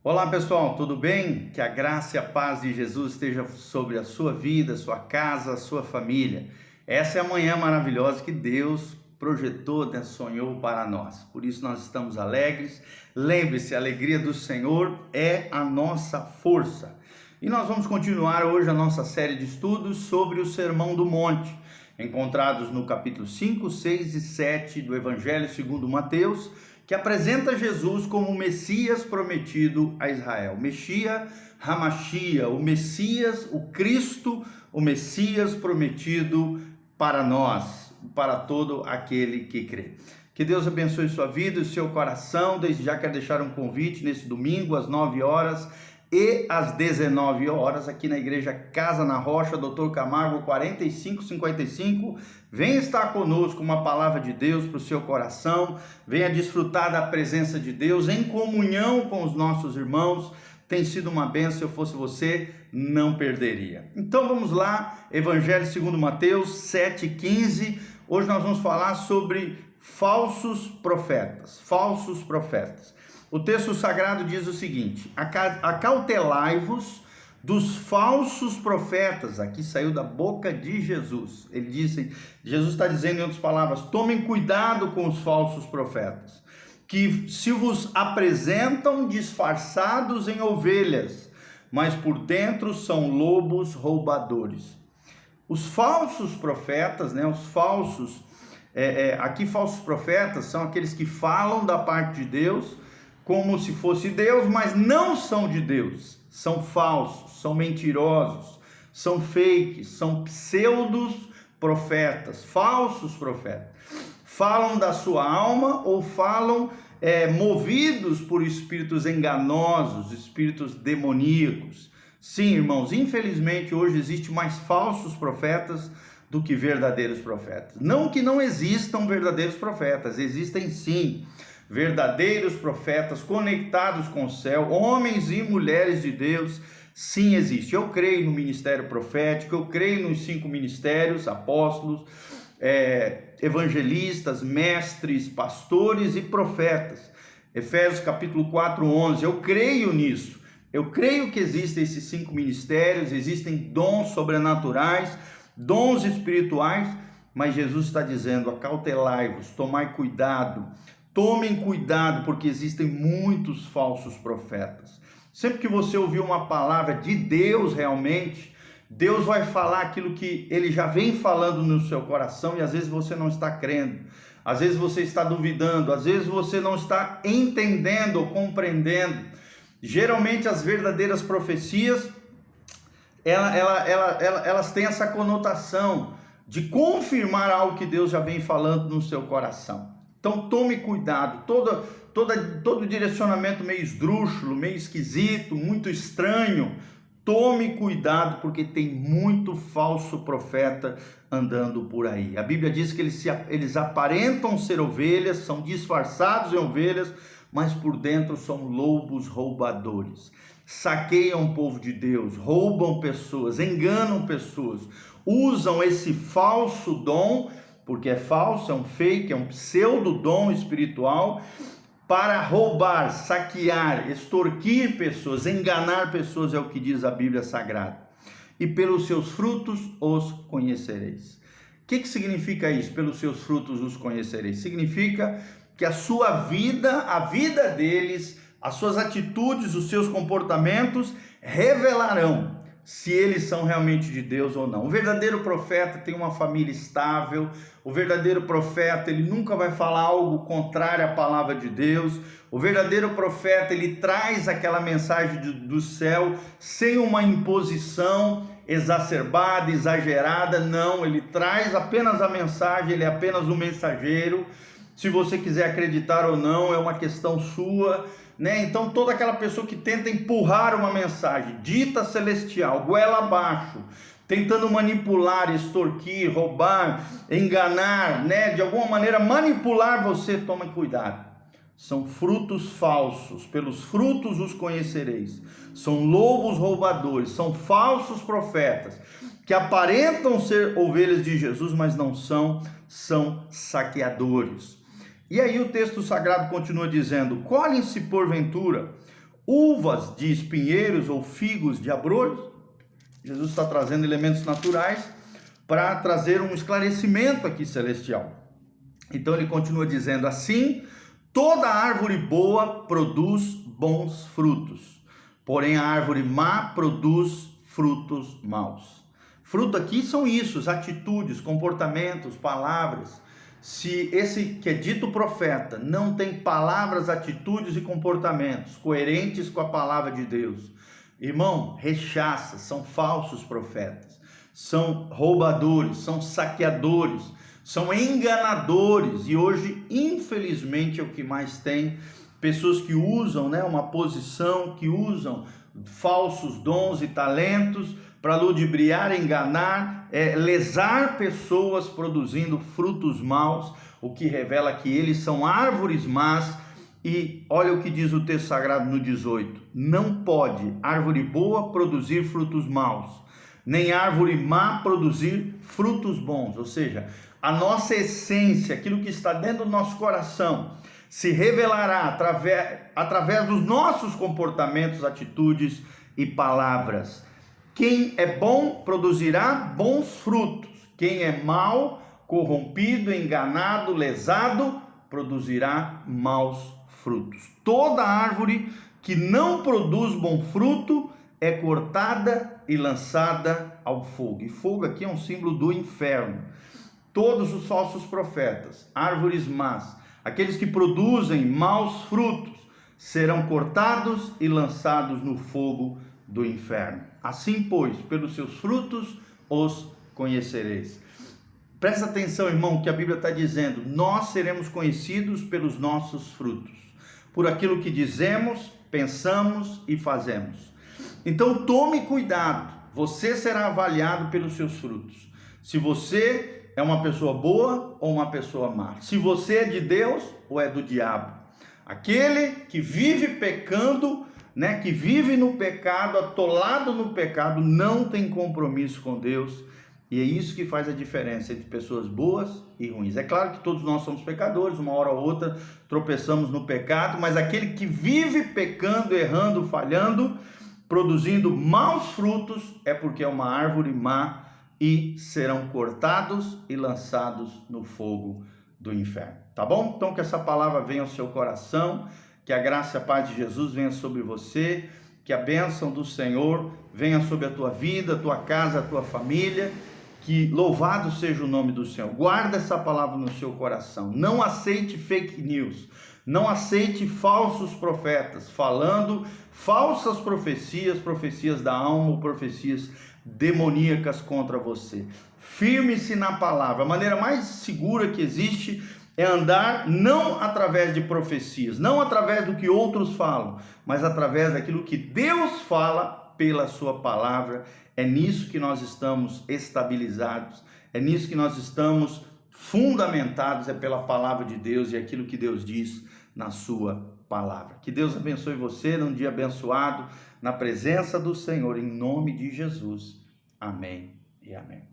Olá pessoal, tudo bem? Que a graça e a paz de Jesus esteja sobre a sua vida, sua casa, sua família. Essa é a manhã maravilhosa que Deus projetou, sonhou para nós. Por isso nós estamos alegres. Lembre-se, a alegria do Senhor é a nossa força. E nós vamos continuar hoje a nossa série de estudos sobre o Sermão do Monte, encontrados no capítulo 5, 6 e 7 do Evangelho segundo Mateus, que apresenta Jesus como o Messias prometido a Israel. Messias Hamashia, o Messias, o Cristo, o Messias prometido para nós, para todo aquele que crê. Que Deus abençoe sua vida e seu coração. Desde já quero deixar um convite nesse domingo às 9 horas e às 19 horas, aqui na Igreja Casa na Rocha, Dr. Camargo 4555. Venha estar conosco, uma palavra de Deus para o seu coração. Venha desfrutar da presença de Deus em comunhão com os nossos irmãos. Tem sido uma bênção. Se eu fosse você, não perderia. Então vamos lá, Evangelho segundo Mateus 7,15. Hoje nós vamos falar sobre falsos profetas. Falsos profetas. O texto sagrado diz o seguinte: acautelai-vos dos falsos profetas. Aqui saiu da boca de Jesus. Ele disse, Jesus está dizendo em outras palavras, tomem cuidado com os falsos profetas, que se vos apresentam disfarçados em ovelhas, mas por dentro são lobos roubadores. Os falsos profetas, aqui falsos profetas são aqueles que falam da parte de Deus, como se fosse Deus, mas não são de Deus, são falsos, são mentirosos, são fakes, são pseudos profetas, falsos profetas, falam da sua alma ou falam movidos por espíritos enganosos, espíritos demoníacos. Sim, irmãos, infelizmente hoje existe mais falsos profetas do que verdadeiros profetas. Não que não existam verdadeiros profetas, existem sim verdadeiros profetas conectados com o céu, homens e mulheres de Deus, sim existe. Eu creio no ministério profético, eu creio nos 5 ministérios, apóstolos, evangelistas, mestres, pastores e profetas. Efésios capítulo 4, 11, eu creio nisso. Eu creio que existem esses 5 ministérios, existem dons sobrenaturais, dons espirituais, mas Jesus está dizendo, acautelai-vos, tomai cuidado. Tomem cuidado, porque existem muitos falsos profetas. Sempre que você ouvir uma palavra de Deus realmente, Deus vai falar aquilo que Ele já vem falando no seu coração e às vezes você não está crendo, às vezes você está duvidando, às vezes você não está entendendo ou compreendendo. Geralmente as verdadeiras profecias, elas têm essa conotação de confirmar algo que Deus já vem falando no seu coração. Então tome cuidado, todo direcionamento meio esdrúxulo, meio esquisito, muito estranho, tome cuidado porque tem muito falso profeta andando por aí. A Bíblia diz que eles aparentam ser ovelhas, são disfarçados em ovelhas, mas por dentro são lobos roubadores. Saqueiam o povo de Deus, roubam pessoas, enganam pessoas, usam esse falso dom, porque é falso, é um fake, é um pseudo-dom espiritual, para roubar, saquear, extorquir pessoas, enganar pessoas, é o que diz a Bíblia Sagrada. E pelos seus frutos os conhecereis. O que significa isso? Pelos seus frutos os conhecereis. Significa que a sua vida, a vida deles, as suas atitudes, os seus comportamentos revelarão se eles são realmente de Deus ou não. O verdadeiro profeta tem uma família estável, o verdadeiro profeta, ele nunca vai falar algo contrário à palavra de Deus, o verdadeiro profeta, ele traz aquela mensagem do céu sem uma imposição exacerbada, exagerada, não, ele traz apenas a mensagem, ele é apenas um mensageiro. Se você quiser acreditar ou não, é uma questão sua, né? Então toda aquela pessoa que tenta empurrar uma mensagem dita celestial, goela abaixo, tentando manipular, extorquir, roubar, enganar, né? De alguma maneira manipular você, tome cuidado. São frutos falsos, pelos frutos os conhecereis. São lobos roubadores, são falsos profetas, que aparentam ser ovelhas de Jesus, mas não são, são saqueadores. E aí o texto sagrado continua dizendo, colhem-se porventura uvas de espinheiros ou figos de abrolhos? Jesus está trazendo elementos naturais para trazer um esclarecimento aqui celestial. Então ele continua dizendo assim: toda árvore boa produz bons frutos, porém a árvore má produz frutos maus. Fruto aqui são isso, as atitudes, comportamentos, palavras. Se esse que é dito profeta não tem palavras, atitudes e comportamentos coerentes com a palavra de Deus, irmão, rechaça, são falsos profetas, são roubadores, são saqueadores, são enganadores. E hoje, infelizmente, é o que mais tem, pessoas que usam, uma posição, que usam falsos dons e talentos para ludibriar, enganar, lesar pessoas, produzindo frutos maus, o que revela que eles são árvores más. E olha o que diz o texto sagrado no 18: não pode árvore boa produzir frutos maus, nem árvore má produzir frutos bons. Ou seja, a nossa essência, aquilo que está dentro do nosso coração, se revelará através dos nossos comportamentos, atitudes e palavras. Quem é bom produzirá bons frutos. Quem é mau, corrompido, enganado, lesado, produzirá maus frutos. Toda árvore que não produz bom fruto é cortada e lançada ao fogo. E fogo aqui é um símbolo do inferno. Todos os falsos profetas, árvores más, aqueles que produzem maus frutos, serão cortados e lançados no fogo do inferno. Assim, pois, pelos seus frutos os conhecereis. Presta atenção, irmão, que a Bíblia está dizendo: nós seremos conhecidos pelos nossos frutos, por aquilo que dizemos, pensamos e fazemos. Então tome cuidado, você será avaliado pelos seus frutos. Se você é uma pessoa boa ou uma pessoa má, se você é de Deus ou é do diabo. Aquele que vive pecando, que vive no pecado, atolado no pecado, não tem compromisso com Deus. E é isso que faz a diferença entre pessoas boas e ruins. É claro que todos nós somos pecadores, uma hora ou outra tropeçamos no pecado, mas aquele que vive pecando, errando, falhando, produzindo maus frutos, é porque é uma árvore má e serão cortados e lançados no fogo do inferno. Tá bom? Então que essa palavra venha ao seu coração, que a graça e a paz de Jesus venha sobre você, que a bênção do Senhor venha sobre a tua vida, a tua casa, a tua família. Que louvado seja o nome do Senhor. Guarda essa palavra no seu coração. Não aceite fake news. Não aceite falsos profetas falando falsas profecias, profecias da alma ou profecias demoníacas contra você. Firme-se na palavra. A maneira mais segura que existe é andar não através de profecias, não através do que outros falam, mas através daquilo que Deus fala pela sua palavra. É nisso que nós estamos estabilizados, é nisso que nós estamos fundamentados, é pela palavra de Deus e aquilo que Deus diz na sua palavra. Que Deus abençoe você num dia abençoado, na presença do Senhor, em nome de Jesus. Amém e amém.